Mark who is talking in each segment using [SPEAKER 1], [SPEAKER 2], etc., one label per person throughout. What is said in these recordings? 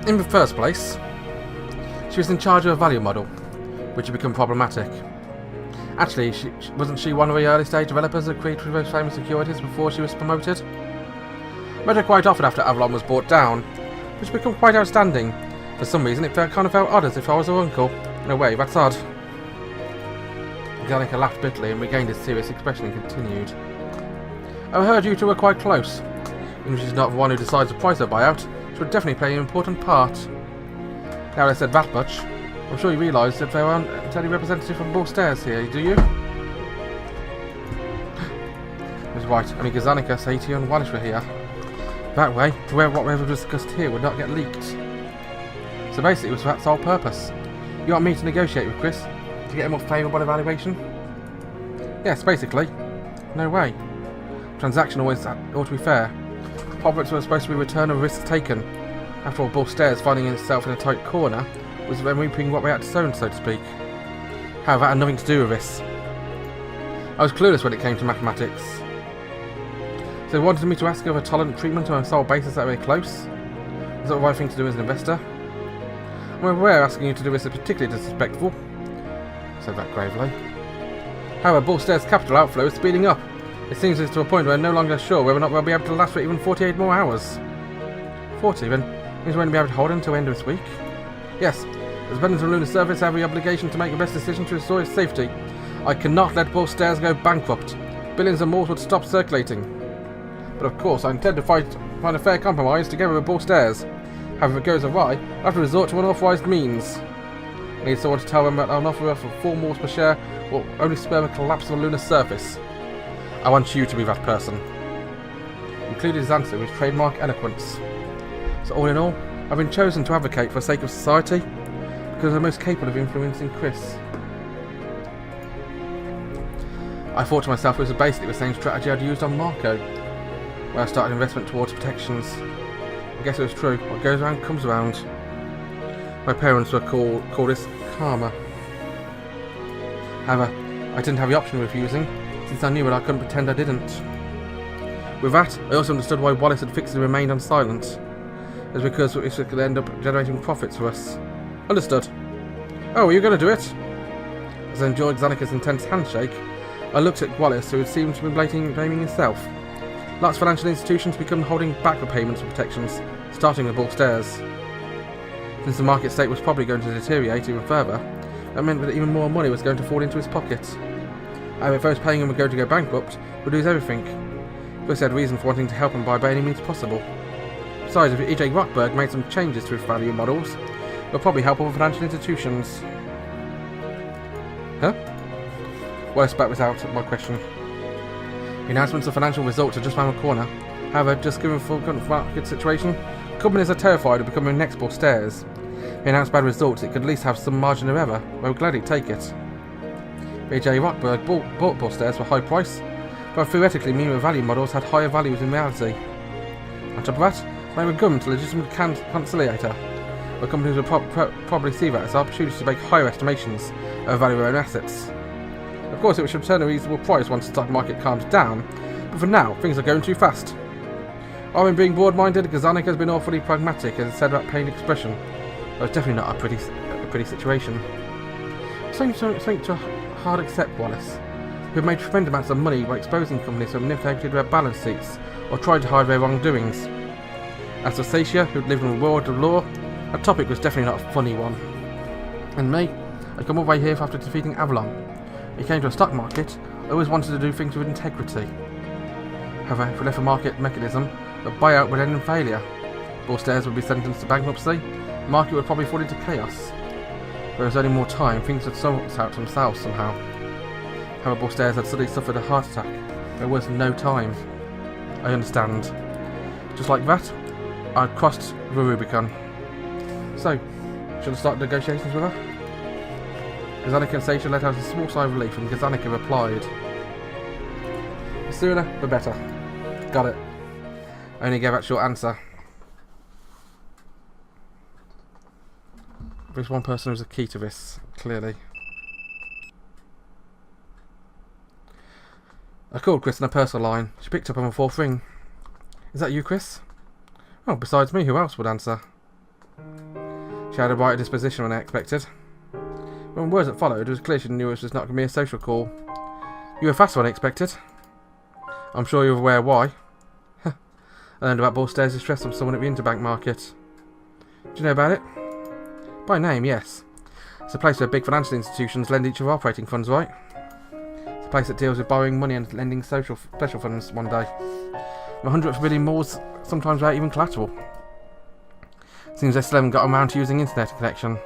[SPEAKER 1] In the first place, she was in charge of a value model, which had become problematic. Actually, wasn't she one of the early stage developers that created those famous securities before she was promoted? Met her quite often after Avalon was brought down, which had become quite outstanding. For some reason, it kind of felt odd, as if I was her uncle. In a way, that's odd. Danica laughed bitterly and regained his serious expression and continued. I heard you two were quite close. Even if she's not the one who decides the price of buyout, she would definitely play an important part. Now I said that much, I'm sure you realise that there aren't any representative from both stairs here, do you? Ms. White, only Gazanica, Satie and Wallish were here. That way, whatever was discussed here would not get leaked. So basically it was for that sole purpose. You want me to negotiate with Chris to get a more favourable evaluation? Yes, basically. No way. Transaction always ought to be fair. Profits were supposed to be return of risks taken. After all, both stairs finding itself in a tight corner was them reaping what we had sown, so to speak. However, that had nothing to do with this. I was clueless when it came to mathematics. So they wanted me to ask of a tolerant treatment on a sole basis that we're close? Is that the right thing to do as an investor? I'm aware asking you to do this is particularly disrespectful, said that gravely. However, Bull Stairs' capital outflow is speeding up. It seems it's to a point where I'm no longer sure whether or not we'll be able to last for even 48 more hours. 40 then? Means we won't be able to hold until the end of this week? Yes, as abundance of lunar surface, I have the obligation to make the best decision to restore its safety. I cannot let Bull Stairs go bankrupt. Billions of more would stop circulating. But of course, I intend to find a fair compromise together with Bull Stairs. However, if it goes awry, I'll have to resort to unauthorised means. I need someone to tell them that an offer for 4 moles per share will only spur the collapse of the lunar surface. I want you to be that person. Included his answer with trademark eloquence. So all in all, I've been chosen to advocate for the sake of society because I'm most capable of influencing Chris. I thought to myself it was basically the same strategy I'd used on Marco, where I started investment towards protections. I guess it was true. What goes around comes around. My parents would call this karma. However, I didn't have the option of refusing, since I knew that I couldn't pretend I didn't. With that, I also understood why Wallace had fixed and remained on silent. It was because it could end up generating profits for us. Understood. Oh, are you going to do it? As I enjoyed Zanica's intense handshake, I looked at Wallace, who seemed to be blaming himself. Lots of financial institutions become holding back the payments and protections, starting with Bull Stairs. Since the market state was probably going to deteriorate even further, that meant that even more money was going to fall into his pocket. However, if those paying him were going to go bankrupt, would lose everything. First, he had reason for wanting to help him by any means possible. Besides, if E.J. Rockberg made some changes to his value models, it would probably help other financial institutions. Huh? Well, I spat this out, my question. The announcements of financial results are just round the corner. However, just given the full current market situation, companies are terrified of becoming next Bull Stairs. If they announce bad results, it could at least have some margin of error. We'll gladly take it. B.J. Rockberg bought Bull Stairs for a high price, but theoretically mean the value models had higher values in reality. On top of that, they were government a legitimate conciliator, where companies would probably see that as an opportunity to make higher estimations of the value of their own assets. Of course, it should return a reasonable price once the stock market calms down, but for now, things are going too fast. I've been being broad-minded, Gazanica has been awfully pragmatic and said that plain expression. But it's definitely not a pretty situation. Something to hard accept, Wallace, who have made tremendous amounts of money by exposing companies who have manipulated their balance sheets or tried to hide their wrongdoings. As for Satia, who lived in the world of law, that topic was definitely not a funny one. And me, I come all the way here after defeating Avalon. When it came to a stock market, I always wanted to do things with integrity. However, if we left the market mechanism, the buyout would end in failure. Bull Stairs would be sentenced to bankruptcy, the market would probably fall into chaos. If there was only more time, things would sort out themselves somehow. However, Bull Stairs had suddenly suffered a heart attack. There was no time. I understand. Just like that, I crossed the Rubicon. So, should I start negotiations with her? Gazanica and Satia let out a small sigh of relief, and Gazanica replied, "The sooner, the better." Got it. I only gave that short answer. There's one person who's the key to this, clearly. I called Chris on a personal line. She picked up on the fourth ring. "Is that you, Chris?" "Oh, besides me, who else would answer?" She had a brighter disposition than I expected. When words that followed, it was clear she knew it was not going to be a social call. You were faster than I expected. I'm sure you're aware why. I learned about Bullstairs' distress from someone at the interbank market. Do you know about it? By name, yes. It's a place where big financial institutions lend each other operating funds, right? It's a place that deals with borrowing money and lending special funds one day. 100th of a billion more, sometimes without even collateral. Seems they still haven't got around to using internet connection.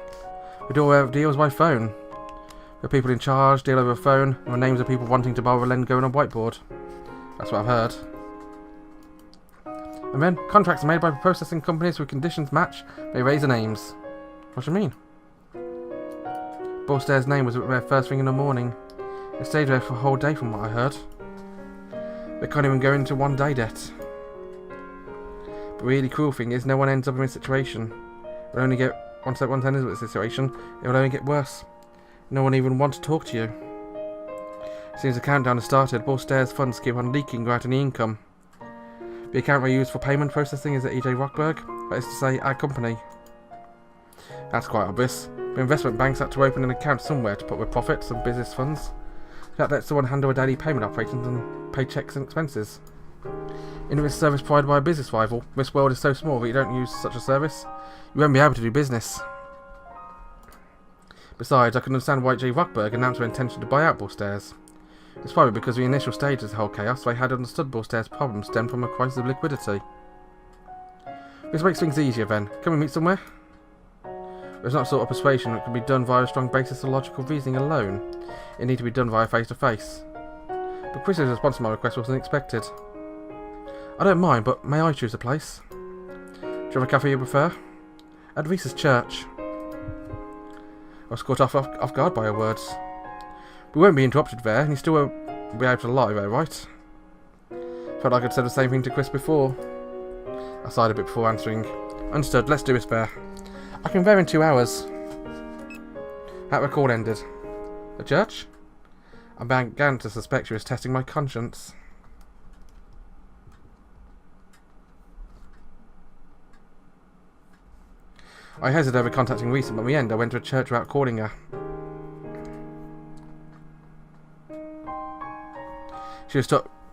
[SPEAKER 1] We do all deals by phone. The people in charge deal over the phone, and the names of people wanting to borrow a lend go on a whiteboard. That's what I've heard. And then, contracts are made by processing companies with conditions match, they raise the names. What do you mean? Bullstairs' name was there first thing in the morning. It stayed there for a whole day from what I heard. They can't even go into one day debt. But the really cruel thing is no one ends up in this situation. It'll only get, once one ends up in this situation, it will only get worse. No one even wants to talk to you. As soon as the countdown has started, Bullstairs' funds keep on leaking without any income. The account we use for payment processing is at EJ Rockberg, that is to say, our company. That's quite obvious. The investment banks had to open an account somewhere to put with profits and business funds. That lets someone handle a daily payment operations and pay checks and expenses. In this service provided by a business rival, this world is so small that you don't use such a service, you won't be able to do business. Besides, I can understand why J. Rockberg announced their intention to buy out Bullstairs. It's probably because the initial stage of the whole chaos, they had understood Bullstairs' problems stemmed from a crisis of liquidity. This makes things easier then. Can we meet somewhere? It's not the sort of persuasion that can be done via a strong basis of logical reasoning alone. It needs to be done via face-to-face. But Chris's response to my request wasn't expected. I don't mind, but may I choose a place? Do you have a cafe you prefer? At Reese's church. I was caught off guard by her words. We won't be interrupted there, and you still won't be able to lie there, right? Felt like I'd said the same thing to Chris before. I sighed a bit before answering. Understood, let's do this there. I can be there in 2 hours. How the call ended. The church? I began to suspect she was testing my conscience. I hesitated over contacting Reese, but in the end I went to a church without calling her.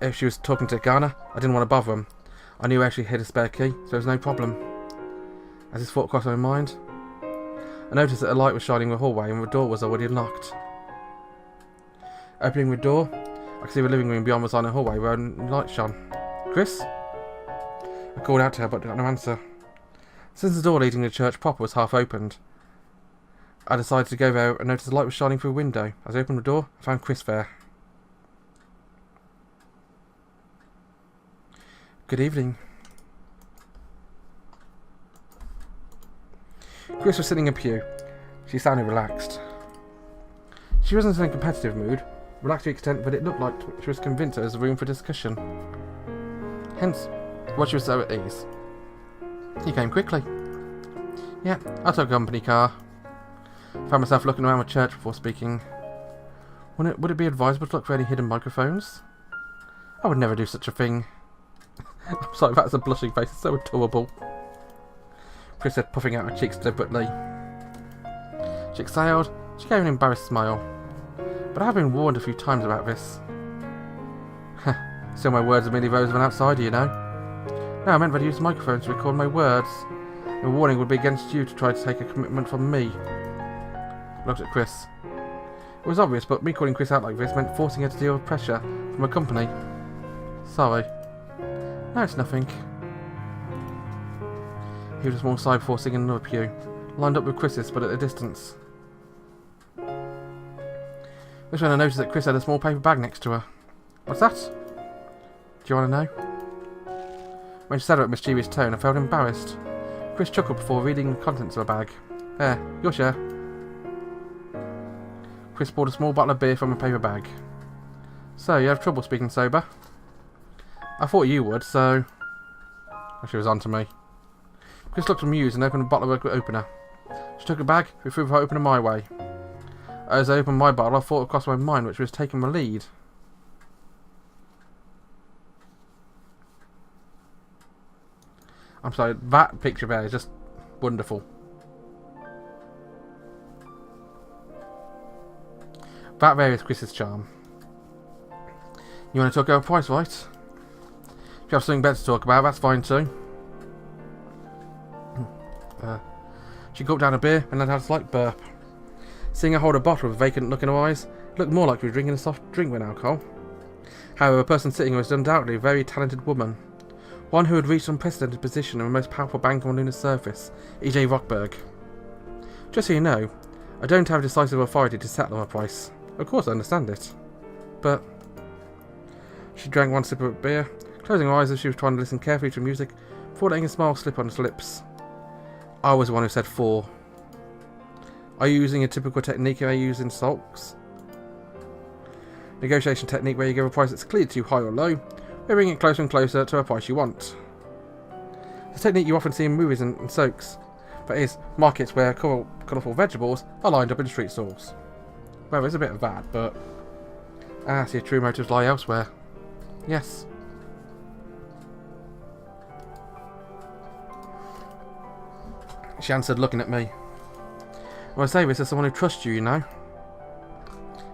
[SPEAKER 1] If she was talking to Ghana, I didn't want to bother him. I knew where she hid a spare key, so there was no problem. As this thought crossed my mind, I noticed that a light was shining in the hallway and the door was already locked. Opening the door, I could see the living room beyond was on a hallway where a light shone. Chris? I called out to her but got no answer. Since the door leading to the church proper was half opened, I decided to go there and noticed the light was shining through a window. As I opened the door, I found Chris there. Good evening. Chris was sitting in a pew. She sounded relaxed. She wasn't in a competitive mood, relaxed to the extent that it looked like she was convinced there was room for discussion. Hence, why she was so at ease. He came quickly. Yeah, I took a company car. Found myself looking around the church before speaking. Would it be advisable to look for any hidden microphones? I would never do such a thing. I'm sorry, that's a blushing face, it's so adorable. Chris said, puffing out her cheeks deliberately. She exhaled. She gave an embarrassed smile. But I have been warned a few times about this. Still, my words are merely those of an outsider, you know. No, I meant that I use microphones to record my words. The warning would be against you to try to take a commitment from me. I looked at Chris. It was obvious, but me calling Chris out like this meant forcing her to deal with pressure from a company. Sorry. No, it's nothing. He was a small sigh before sitting in another pew, lined up with Chris's, but at a distance. This when I noticed that Chris had a small paper bag next to her. What's that? Do you want to know? When she said it with a mischievous tone, I felt embarrassed. Chris chuckled before reading the contents of her bag. There, your share. Chris poured a small bottle of beer from a paper bag. So, you have trouble speaking sober? I thought you would, so... Oh, she was on to me. Chris looked amused and opened a bottle of opener. She took a bag, we threw her opener my way. As I opened my bottle, I thought across my mind which was taking the lead. I'm sorry, that picture there is just wonderful. That there is Chris's charm. You want to talk over price, right? If you have something better to talk about, that's fine too. She gulped down a beer and let out a slight burp. Seeing her hold a bottle with vacant look in her eyes, it looked more like she was drinking a soft drink with alcohol. However, the person sitting was undoubtedly a very talented woman. One who had reached an unprecedented position in the most powerful bank on the lunar surface, E.J. Rockberg. Just so you know, I don't have decisive authority to settle on a price. Of course I understand it. But... She drank one sip of beer, closing her eyes as she was trying to listen carefully to music, before letting a smile slip on her lips. I was the one who said 4. Are you using a typical technique I use in sulks? Negotiation technique where you give a price that's clearly too high or low, where bring it closer and closer to a price you want. It's a technique you often see in movies and soaks. That is, markets where colourful vegetables are lined up in street stalls. Well, there's a bit of that, but... so your true motives lie elsewhere. Yes. She answered, looking at me. Well, I say this as someone who trusts you, you know.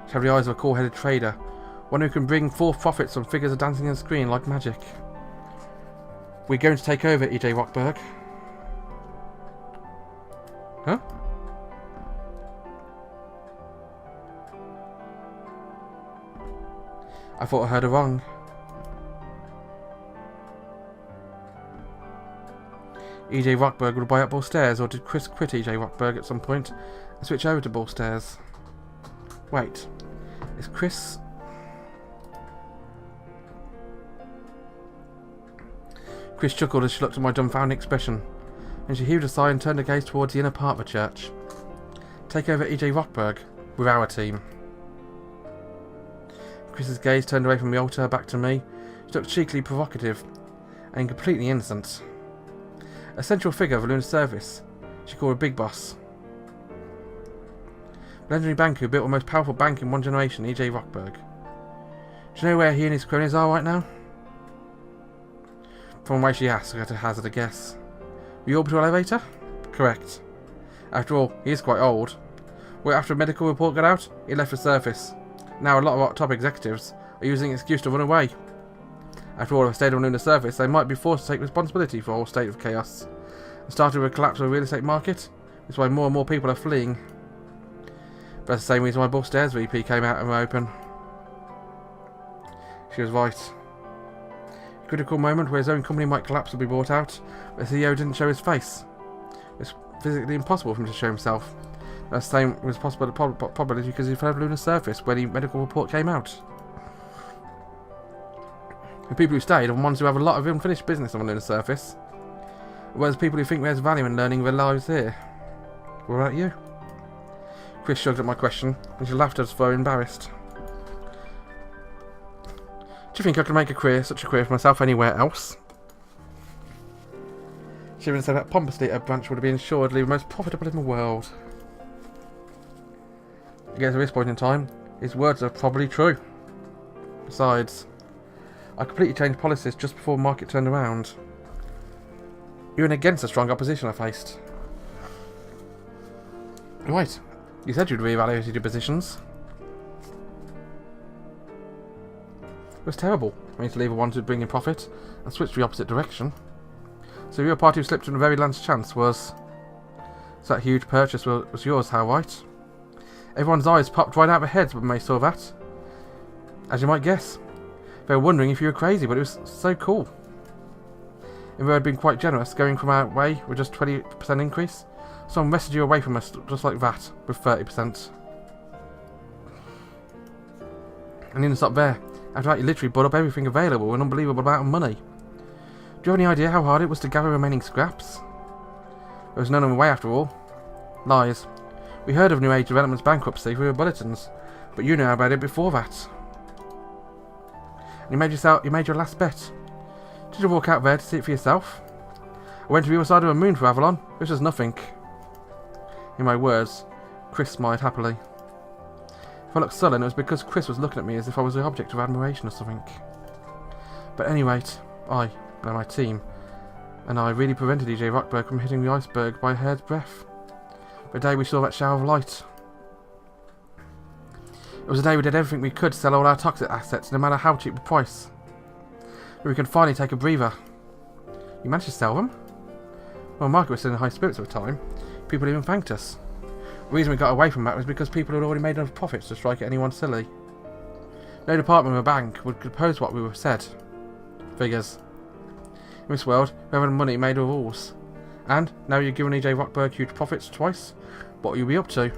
[SPEAKER 1] She had the eyes of a cool-headed trader, one who can bring forth profits from figures of dancing on the screen like magic. We're going to take over, E.J. Rockberg. Huh? I thought I heard her wrong. E.J. Rockberg would buy up Bull Stairs, or did Chris quit E.J. Rockberg at some point and switch over to Bull Stairs? Wait, is Chris... Chris chuckled as she looked at my dumbfounded expression, and she heaved a sigh and turned her gaze towards the inner part of the church. Take over E.J. Rockberg, with our team. Chris's gaze turned away from the altar back to me. She looked cheekily provocative, and completely innocent. A central figure of the lunar service, she called a big boss. Legendary banker who built the most powerful bank in one generation, E.J. Rockberg. Do you know where he and his cronies are right now? From the way she asked, I had to hazard a guess. The orbital elevator? Correct. After all, he is quite old. Well, after a medical report got out, he left the surface. Now a lot of our top executives are using an excuse to run away. After all, if they stayed on the lunar surface, they might be forced to take responsibility for a whole state of chaos. It started with a collapse of the real estate market. That's why more and more people are fleeing. But that's the same reason why Bull Stairs VP came out and open. She was right. A critical moment where his own company might collapse or be bought out, but the CEO didn't show his face. It's physically impossible for him to show himself. That's the same was possible probably because he fell off the lunar surface when the medical report came out. The people who stayed are the ones who have a lot of unfinished business on the lunar surface, whereas people who think there's value in learning their lives here. What about you? Chris shrugged at my question, and she laughed as though embarrassed. Do you think I could make such a career for myself anywhere else? She even said that pompously her branch would have been assuredly the most profitable in the world. I guess at this point in time, his words are probably true. Besides, I completely changed policies just before the market turned around. Even against the strong opposition I faced. Right, you said you'd reevaluated your positions. It was terrible for me to leave the ones who'd bring in profit and switch the opposite direction. So your party who slipped in the very last chance was... So that huge purchase was yours, how right? Everyone's eyes popped right out of their heads when they saw that. As you might guess. They were wondering if you were crazy, but it was so cool. If we had been quite generous, going from our way with just 20% increase, someone wrested you away from us just like that, with 30%. And didn't stop there. After that, you literally bought up everything available with an unbelievable amount of money. Do you have any idea how hard it was to gather remaining scraps? There was none on the way after all. Lies. We heard of New Age Development's bankruptcy through the bulletins, but you knew about it before that. You made your last bet. Did you walk out there to see it for yourself? I went to the other side of the moon for Avalon. This was nothing. In my words, Chris smiled happily. If I looked sullen, it was because Chris was looking at me as if I was the object of admiration or something. But at any rate, I, and my team, and I really prevented E.J. Rockberg from hitting the iceberg by a hair's breadth. The day we saw that shower of light. It was a day we did everything we could to sell all our toxic assets, no matter how cheap the price. We could finally take a breather. You managed to sell them? Well, market was still in high spirits at the time. People even thanked us. The reason we got away from that was because people had already made enough profits to strike at anyone silly. No department of a bank would oppose what we were said. Figures. In this world, we have money made of rules. And, now you're giving E.J. Rockberg huge profits twice? What will you be up to?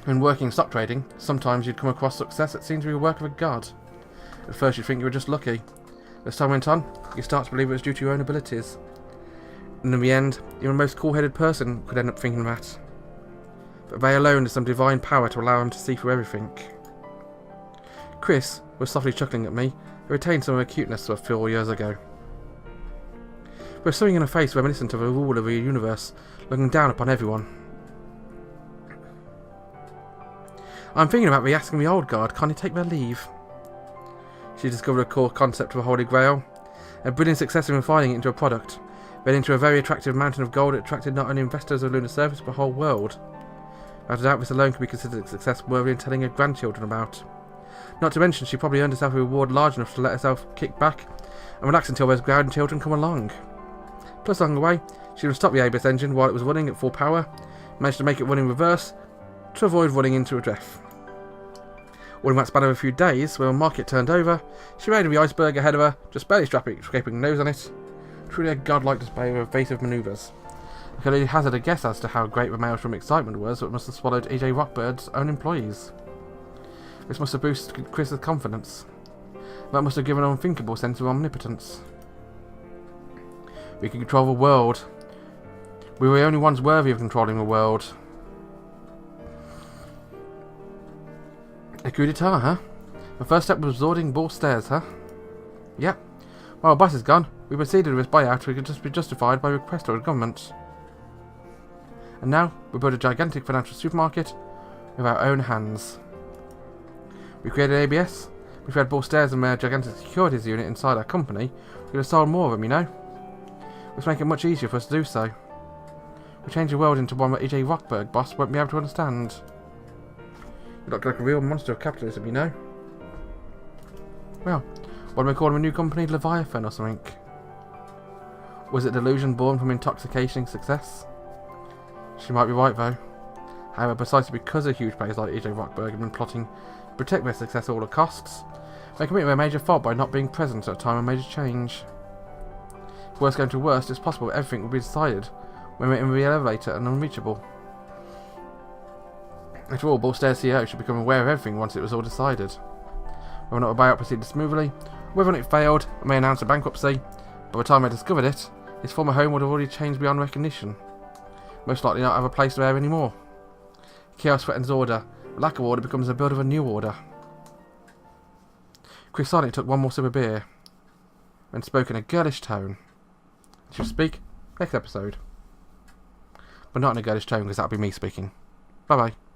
[SPEAKER 1] When working stock trading, sometimes you'd come across success that seemed to be the work of a god. At first you'd think you were just lucky. As time went on, you start to believe it was due to your own abilities. And in the end, even the most cool-headed person could end up thinking that. But they alone is some divine power to allow them to see through everything. Chris was softly chuckling at me, who retained some of her cuteness of 4 years ago. There was something in her face reminiscent of a ruler of the universe, looking down upon everyone. I'm thinking about re-asking the old guard, can't he take their leave? She discovered a core concept of the Holy Grail, a brilliant success in refining it into a product, then into a very attractive mountain of gold that attracted not only investors of lunar surface but the whole world. Without a doubt, this alone could be considered a success worthy in telling her grandchildren about. Not to mention, she probably earned herself a reward large enough to let herself kick back and relax until those grandchildren come along. Plus, along the way, she would stop the ABS engine while it was running at full power, managed to make it run in reverse to avoid running into a death. All in that span of a few days, when the market turned over, she raided the iceberg ahead of her, just barely scraping her nose on it. Truly a godlike display of evasive manoeuvres. I could only hazard a guess as to how great the maelstrom excitement was that must have swallowed E.J. Rockbird's own employees. This must have boosted Chris's confidence. That must have given an unthinkable sense of omnipotence. We could control the world. We were the only ones worthy of controlling the world. A coup d'etat, huh? The first step was absorbing Ball Stairs, huh? Yep. While our boss is gone, we proceeded with this buyout we could just be justified by request of the government. And now, we built a gigantic financial supermarket with our own hands. We created ABS. If we had Ball Stairs and a gigantic securities unit inside our company, we could have sold more of them, you know? Which make it much easier for us to do so. We changed the world into one that E.J. Rockberg boss won't be able to understand. You look like a real monster of capitalism, you know? Well, what do we call him, a new company? Leviathan or something? Was it delusion born from intoxicating success? She might be right, though. However, precisely because of huge players like E.J. Rockberg have been plotting to protect their success at all costs, they commit their major fault by not being present at a time of major change. If worst came to worst, it's possible everything would be decided when we're in the elevator and unreachable. After all, Ball Stairs CEO should become aware of everything once it was all decided. Whether or not the buyout proceeded smoothly, whether or not it failed and may announce a bankruptcy, by the time I discovered it, his former home would have already changed beyond recognition. Most likely not have a place there anymore. Chaos threatens order. The lack of order becomes the build of a new order. Chris silently took one more sip of beer, and spoke in a girlish tone. She'll speak next episode. But not in a girlish tone, because that'll be me speaking. Bye bye.